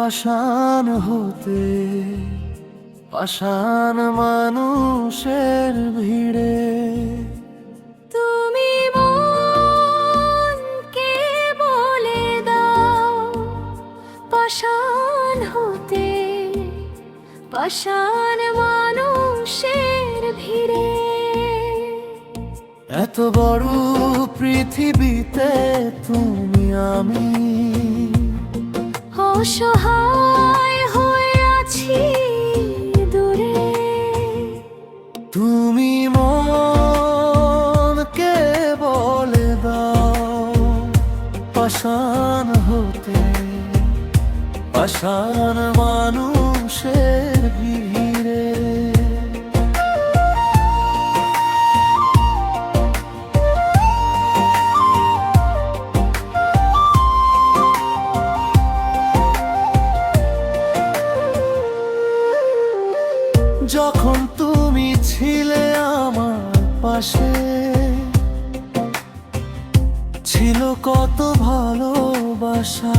পাষাণ হতে পাষাণ মানুষের ভিড়ে। তুমি মনকে বলে দাও পাষাণ হতে পাষাণ মানুষের ভিড়ে। এত বড় পৃথিবীতে তুমি আমি অসহায় হয়ে আছি দূরে। তুমি মনকে বলে দাও পাষাণ হতে পাষাণ মানুষের ভিড়ে। যখন তুমি ছিলে আমার পাশে, ছিল কত ভালোবাসা।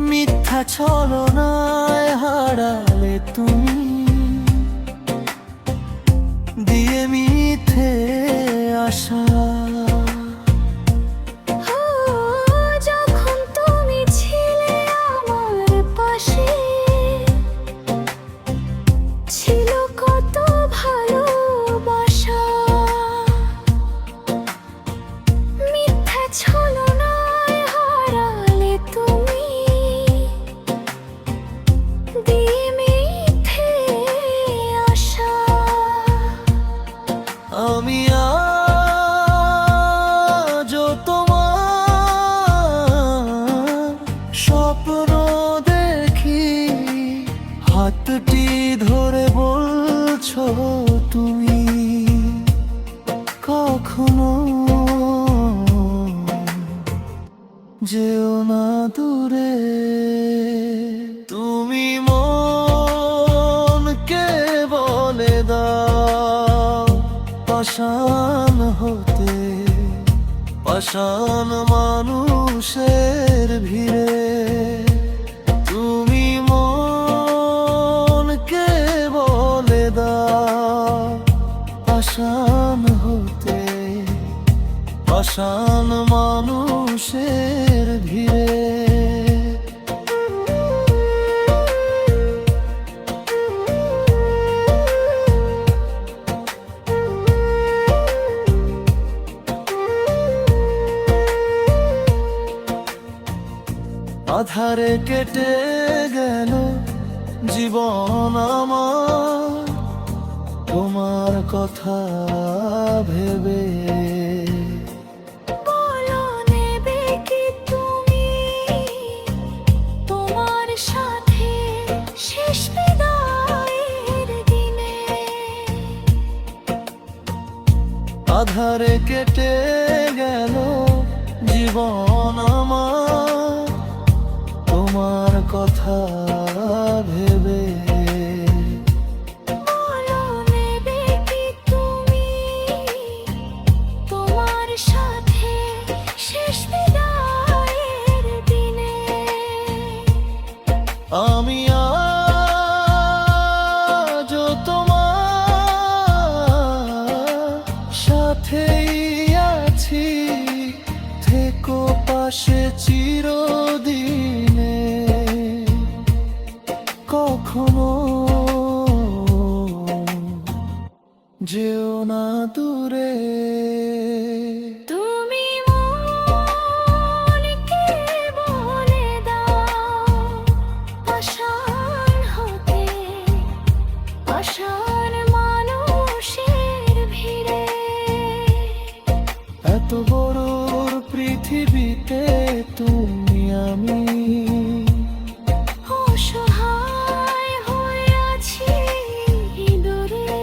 মিথ্যা ছলনায় হারালে তুমি, দিয়ে মিথ্যে আশা। যখন তুমি ছিলে আমার পাশে, ছিল কত ভালোবাসা। মিথ্যা ছলনায় হারালে তুমি, দিয়ে মিথ্যে আশা। আমি আজও তোমার স্বপ্ন দেখি, হাতটি ধরে বলছো তুমি কখনো যেও না দূরে। তুমি মনকে বলে দাও পাষাণ হতে পাষাণ মানুষের ভিড়ে। তুমি মনকে বলে দাও পাষাণ হতে পাষাণ মানুষের ভিড়ে। আধারে কেটে গেল জীবন আমার, তোমার কথা ভেবে। বলো নেবে কি তুমি তোমার সাথে শেষ বিদায়ের দিনে। আধারে কেটে গেল জীবন আমার, তোমার কথা ভেবে। বলো নেবে কি তুমি তোমার সাথে শেষ বিদায়ের দিনে। আমি আজও তোমার সাথেই আছি, থেকো পাশে চিরদিনে। কখনো যেও না দূরে। তুমি মনকে বলে দাও পাষাণ হতে পাষাণ মানুষের ভিড়ে। এত বড় পৃথিবীতে তুমি আমি অসহায় হয়ে আছি দূরে।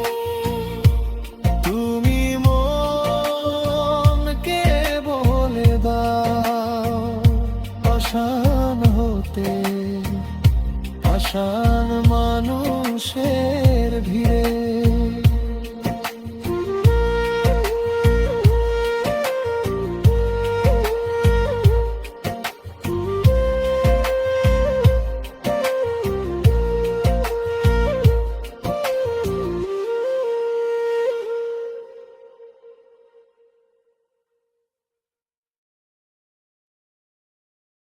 তুমি মনকে বলে দাও পাষাণ হতে পাষাণ মানুষের ভিড়ে।